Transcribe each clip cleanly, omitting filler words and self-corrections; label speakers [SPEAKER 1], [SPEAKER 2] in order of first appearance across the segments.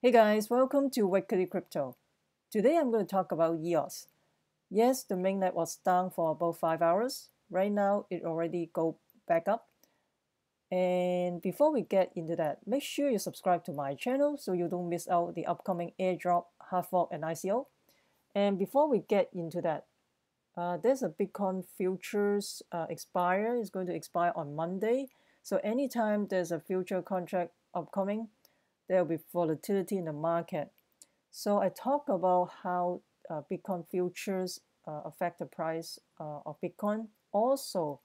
[SPEAKER 1] Hey guys, welcome to Weekly Crypto. Today I'm going to talk about EOS. Yes, the mainnet was down for about 5 hours. Right now, it already go back up. And before we get into that, make sure you subscribe to my channel so you don't miss out the upcoming airdrop, hard fork, and ICO. And before we get into that, there's a Bitcoin futures expire. It's going to expire on Monday. So anytime there's a future contract upcoming, there will be volatility in the market. So I talk about how Bitcoin futures affect the price of Bitcoin. Also,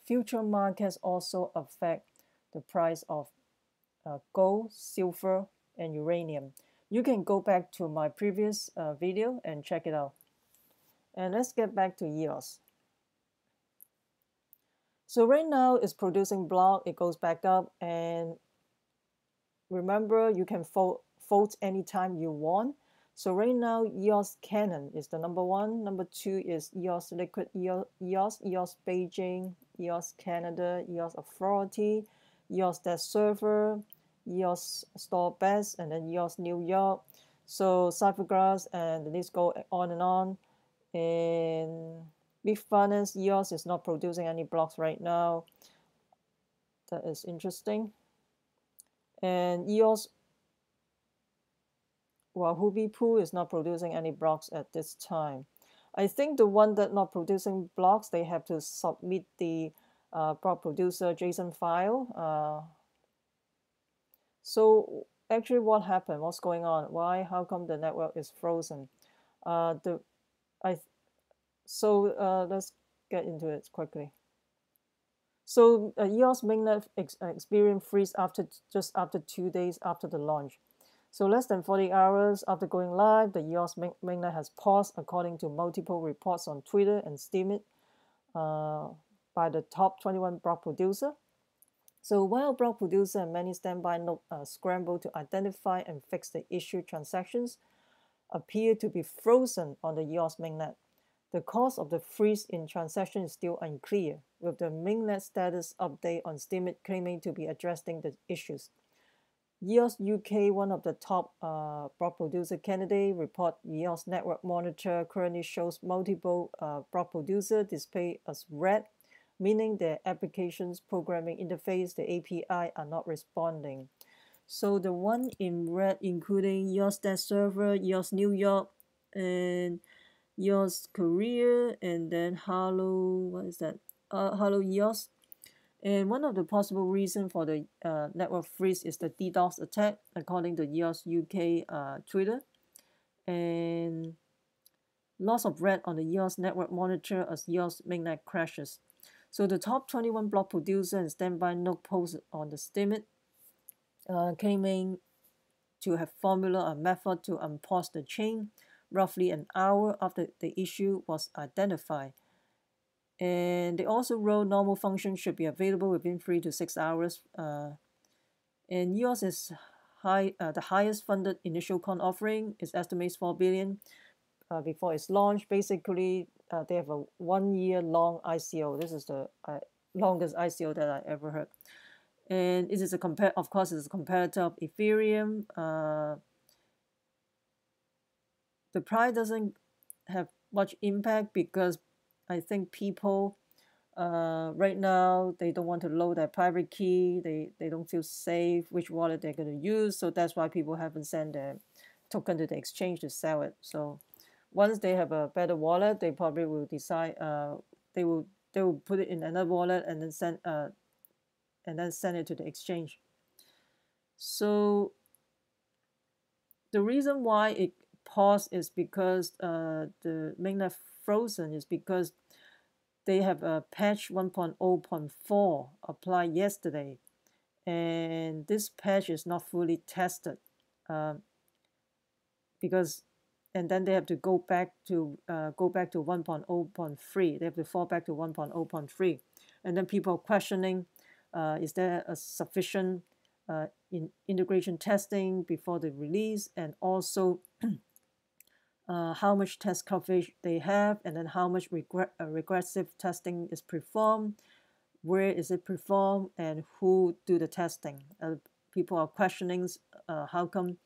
[SPEAKER 1] future markets also affect the price of gold, silver, and uranium. You can go back to my previous video and check it out. And let's get back to EOS. So right now it's producing block, it goes back up, and remember you can vote anytime you want. So right now EOS Canon is the number one. Number two is EOS Liquid, EOS Beijing, EOS Canada, EOS Authority, EOS Debt Server, EOS Store Best, and then EOS New York. So Cyphergrass, and the list go on and on. And Big Finance, EOS is not producing any blocks right now. That is interesting. And EOS Huobi Pool is not producing any blocks at this time. I think the one that not producing blocks, they have to submit the block producer JSON file. So actually what happened? What's going on? Why? How come the network is frozen? Let's get into it quickly. So EOS mainnet experienced freeze just after 2 days after the launch. So less than 40 hours after going live, the EOS mainnet has paused according to multiple reports on Twitter and Steemit by the top 21 block producer. So while block producer and many standby node scramble to identify and fix the issue, transactions appear to be frozen on the EOS mainnet. The cause of the freeze in transaction is still unclear, with the mainnet status update on Steemit claiming to be addressing the issues. EOS UK, one of the top block producer candidate, report EOS Network Monitor currently shows multiple block producer display as red, meaning their application's programming interface, the API, are not responding. So the one in red, including EOS Debt Server, EOS New York, and EOS Korea, and then Hello EOS. And one of the possible reasons for the network freeze is the DDoS attack, according to EOS UK Twitter. And loss of red on the EOS network monitor as EOS mainnet crashes. So the top 21 block producer and standby node posted on the Steemit, claiming to have formula a method to unpause the chain roughly an hour after the issue was identified. And they also wrote normal function should be available within 3 to 6 hours. And EOS is the highest funded initial coin offering. It estimates 4 billion before its launch. Basically, they have a 1 year long ICO. This is the longest ICO that I ever heard. And it is of course, it's a competitor of Ethereum. The price doesn't have much impact because I think people right now, they don't want to load their private key. They don't feel safe which wallet they're going to use. So that's why people haven't sent their token to the exchange to sell it. So once they have a better wallet, they probably will decide they will put it in another wallet and then send it to the exchange. So the reason why it paused is because the mainnet frozen is because they have a patch 1.0.4 applied yesterday, and this patch is not fully tested and then they have to go back to 1.0.3. They have to fall back to 1.0.3, and then people are questioning, is there a sufficient integration testing before the release, and also how much test coverage they have, and then how much regressive testing is performed, where is it performed, and who do the testing. People are questioning how come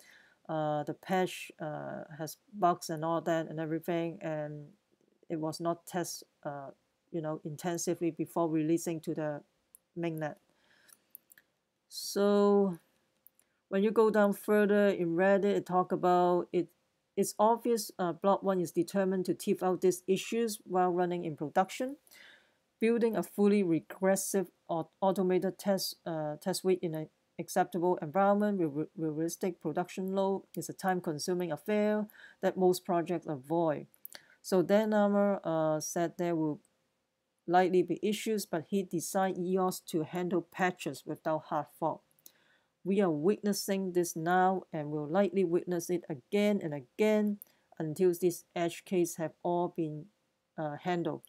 [SPEAKER 1] the patch has bugs and all that and everything, and it was not tested intensively before releasing to the mainnet. So when you go down further in Reddit, it talk about it. It's obvious Block 1 is determined to tease out these issues while running in production. Building a fully regressive or automated test suite in an acceptable environment with realistic production load is a time-consuming affair that most projects avoid. So Dan Armour said there will likely be issues, but he designed EOS to handle patches without hard fork. We are witnessing this now and will likely witness it again and again until these edge cases have all been handled.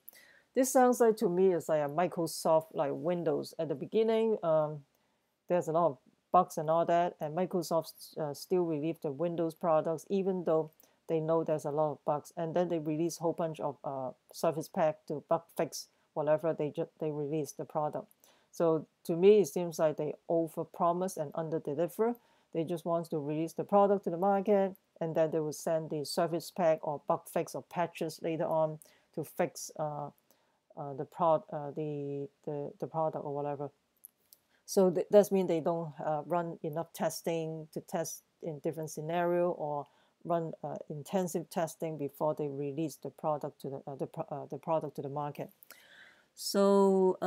[SPEAKER 1] This sounds like to me it's like a Microsoft like Windows. At the beginning, there's a lot of bugs and all that, and Microsoft still release the Windows products even though they know there's a lot of bugs, and then they release a whole bunch of service pack to bug fix whatever they release the product. So to me, it seems like they overpromise and underdeliver. They just want to release the product to the market, and then they will send the service pack or bug fix or patches later on to fix the product or whatever. So that means they don't run enough testing to test in different scenario or run intensive testing before they release the product to the product to the market. So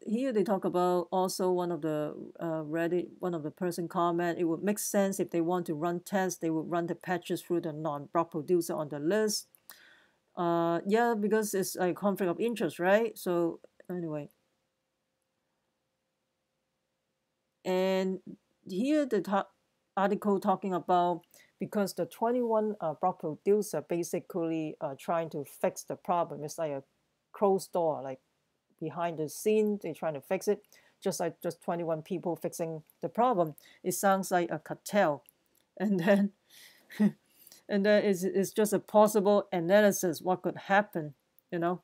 [SPEAKER 1] here they talk about also one of the Reddit, one of the person comment, it would make sense if they want to run tests, they would run the patches through the non-block producer on the list. Yeah, because it's a conflict of interest, right? So anyway. And here the article talking about because the 21 block producer basically trying to fix the problem. It's like a closed door, like behind the scene, they're trying to fix it, just like just 21 people fixing the problem. It sounds like a cartel. And then and then it's just a possible analysis what could happen, you know.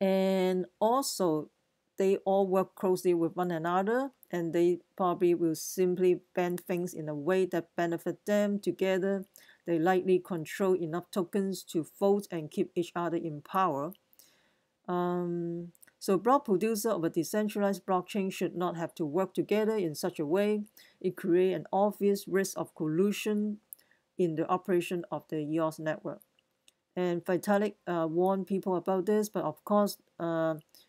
[SPEAKER 1] And also they all work closely with one another, and they probably will simply bend things in a way that benefit them together. They likely control enough tokens to vote and keep each other in power. So block producer of a decentralized blockchain should not have to work together in such a way. It creates an obvious risk of collusion in the operation of the EOS network. And Vitalik warned people about this, but of course,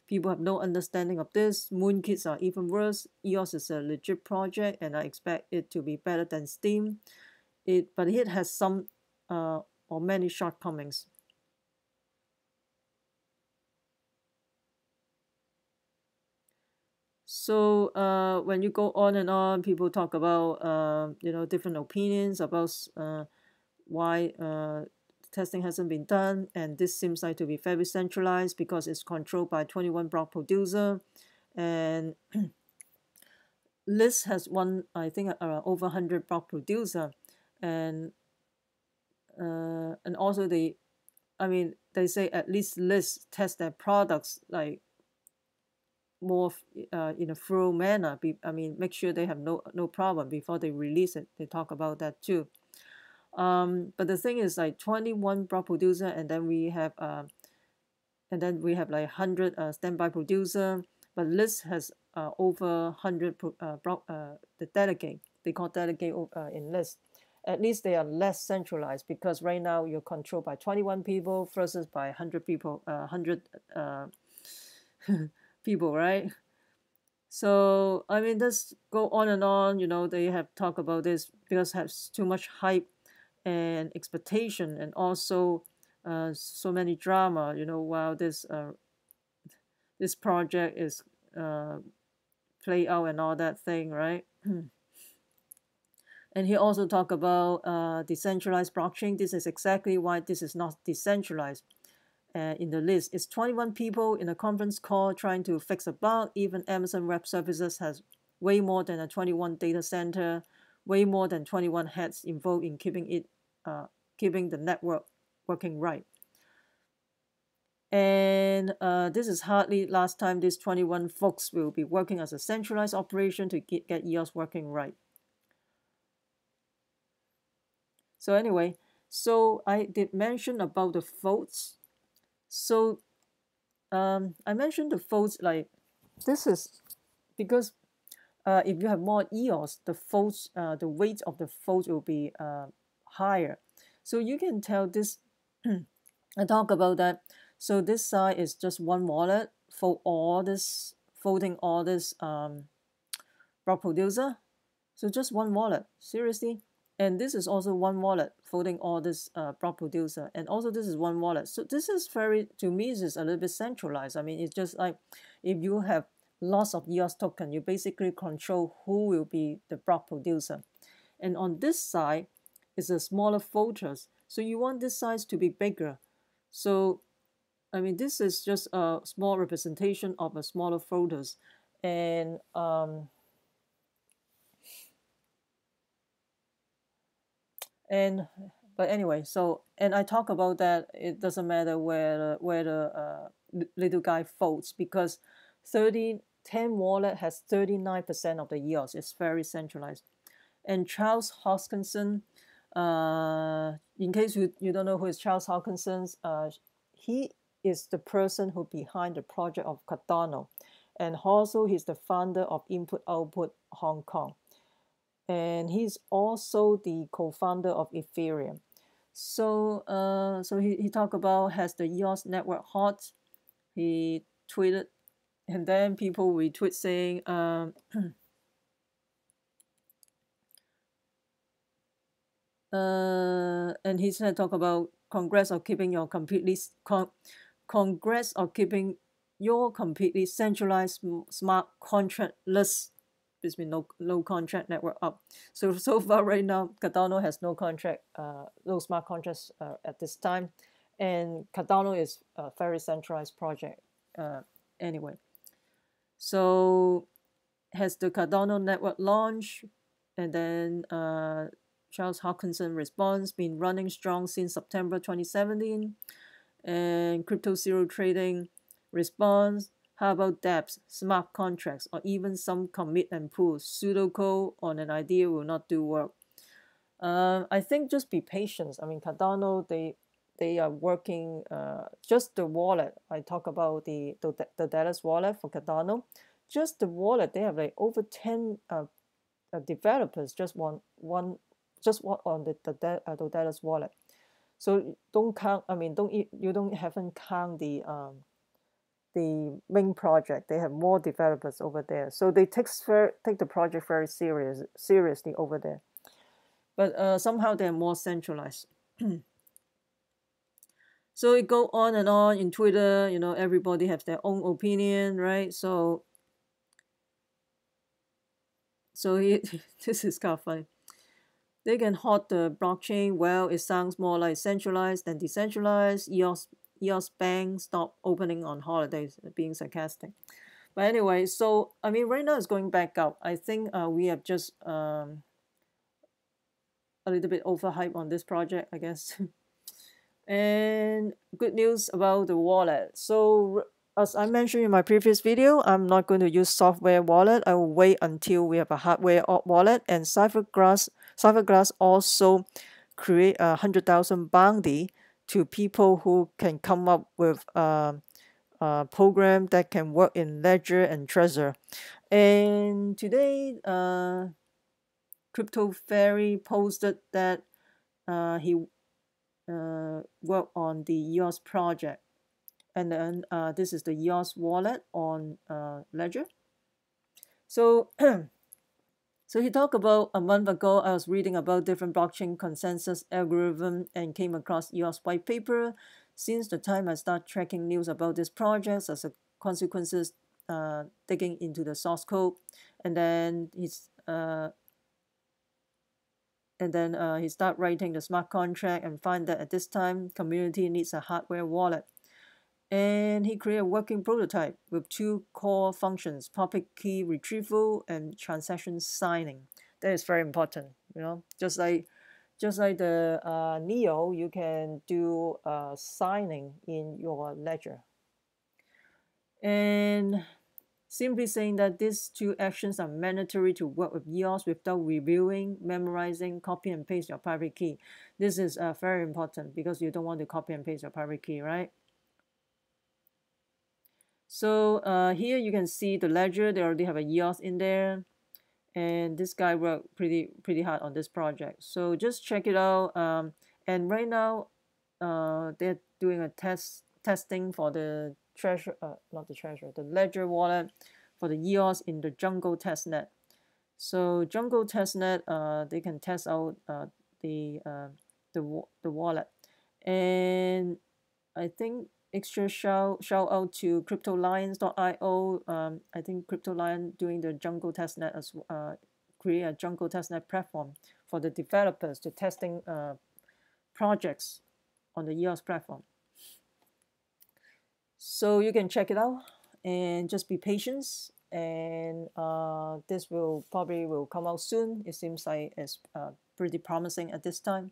[SPEAKER 1] people have no understanding of this. Moonkits are even worse. EOS is a legit project, and I expect it to be better than Steam. But it has some or many shortcomings. So when you go on and on, people talk about different opinions about why testing hasn't been done, and this seems like to be very centralized because it's controlled by 21 block producer, and List has one, I think, over 100 block producer, and also they say at least List test their products like more in a thorough manner. Make sure they have no problem before they release it. They talk about that too. But the thing is like 21 block producer, and then we have like 100 standby producer, but List has over 100 block the delegate. They call delegate in List. At least they are less centralized, because right now you're controlled by 21 people versus by 100 people, 100 people, right? So let's go on and on. They have talked about this because it has too much hype and expectation, and also so many drama, while this project is play out and all that thing, right? And he also talked about decentralized blockchain. This is exactly why this is not decentralized. In the list, it's 21 people in a conference call trying to fix a bug. Even Amazon Web Services has way more than a 21 data center, way more than 21 heads involved in keeping the network working right. And this is hardly last time these 21 folks will be working as a centralized operation to get EOS working right. So anyway, so I did mention about the votes. So I mentioned the votes, like this is because if you have more EOS, the votes, the weight of the votes will be higher. So you can tell this. I talk about that. So this side is just one wallet for all this, folding all this block producer. So just one wallet, seriously. And this is also one wallet folding all this block producer, and also this is one wallet. So this is very, to me, this is a little bit centralized. I mean, it's just like if you have lots of EOS token, you basically control who will be the block producer. And on this side is a smaller folders, so you want this size to be bigger. So I mean, this is just a small representation of a smaller folders. And but anyway, so, and I talk about that it doesn't matter where the little guy folds, because 10 wallet has 39% of the EOS. It's very centralized. And Charles Hoskinson, in case you don't know who is Charles Hoskinson, he is the person who behind the project of Cardano, and also he's the founder of Input Output Hong Kong. And he's also the co-founder of Ethereum. So so he talked about, has the EOS network hot? He tweeted, and then people retweet saying and he said, talk about congrats of keeping your completely centralized smart contractless, this means no contract network up. So far right now, Cardano has no contract, no smart contracts at this time, and Cardano is a very centralized project anyway. So has the Cardano network launch, and then Charles Hoskinson response, been running strong since September 2017, and crypto zero trading response. How about dApps, smart contracts, or even some commit and pull? Pseudocode on an idea will not do work. I think just be patient. I mean, Cardano, they are working just the wallet. I talk about the Dallas wallet for Cardano. Just the wallet, they have like over 10 developers just on the Dallas wallet. So don't count. I mean, haven't count the main project. They have more developers over there, so they take the project very seriously over there. But somehow they're more centralized. So it go on and on in Twitter. You know, everybody has their own opinion, right? So this is kind of funny. They can hot the blockchain. Well, it sounds more like centralized than decentralized. EOS Bank stop opening on holidays, being sarcastic. But anyway, so I mean, right now it's going back up. I think we have just a little bit overhyped on this project, I guess. And good news about the wallet. So as I mentioned in my previous video, I'm not going to use software wallet. I will wait until we have a hardware wallet. And Cypherglass also create 100,000 bounty to people who can come up with a program that can work in Ledger and Trezor. And today, Crypto Fairy posted that he worked on the EOS project. And then this is the EOS wallet on Ledger. So so he talked about, a month ago, I was reading about different blockchain consensus algorithm and came across EOS white paper. Since the time I start tracking news about this project, as a consequences, digging into the source code, and then he start writing the smart contract and find that at this time community needs a hardware wallet. And he created a working prototype with 2 core functions: public key retrieval and transaction signing. That is very important, you know, just like just like the Neo, you can do signing in your ledger. And simply saying that these two actions are mandatory to work with EOS without reviewing, memorizing, copy and paste your private key. This is very important because you don't want to copy and paste your private key, right? So here you can see the ledger. They already have a EOS in there. And this guy worked pretty hard on this project. So just check it out. And right now, they're doing a testing for the Trezor, not the Trezor, the Ledger wallet for the EOS in the Jungle testnet. So Jungle testnet, they can test out the wallet, and I think extra shout out to CryptoLions.io. I think CryptoLion doing the Jungle testnet as create a Jungle testnet platform for the developers to testing projects on the EOS platform. So you can check it out and just be patient. And this will probably come out soon. It seems like it's pretty promising at this time.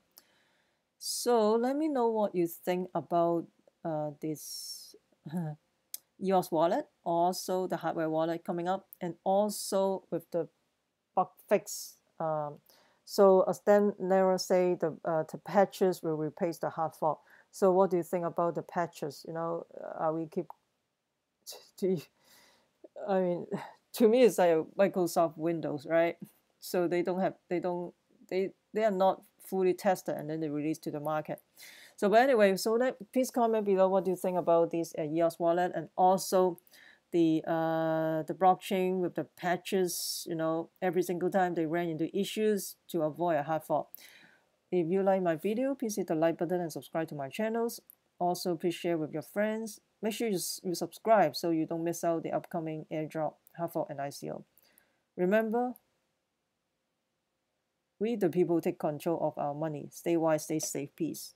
[SPEAKER 1] So let me know what you think about this EOS wallet, also the hardware wallet coming up, and also with the bug fix. So as Dan Nero say, the patches will replace the hard fork. So what do you think about the patches? You know, are we keep? I mean, to me, it's like Microsoft Windows, right? So they are not fully tested, and then they release to the market. So, but anyway, so please comment below what do you think about this EOS wallet, and also the blockchain with the patches. You know, every single time they ran into issues to avoid a hard fork. If you like my video, please hit the like button and subscribe to my channels. Also, please share with your friends. Make sure you subscribe so you don't miss out the upcoming airdrop, hard fork, and ICO. Remember, we the people take control of our money. Stay wise, stay safe, peace.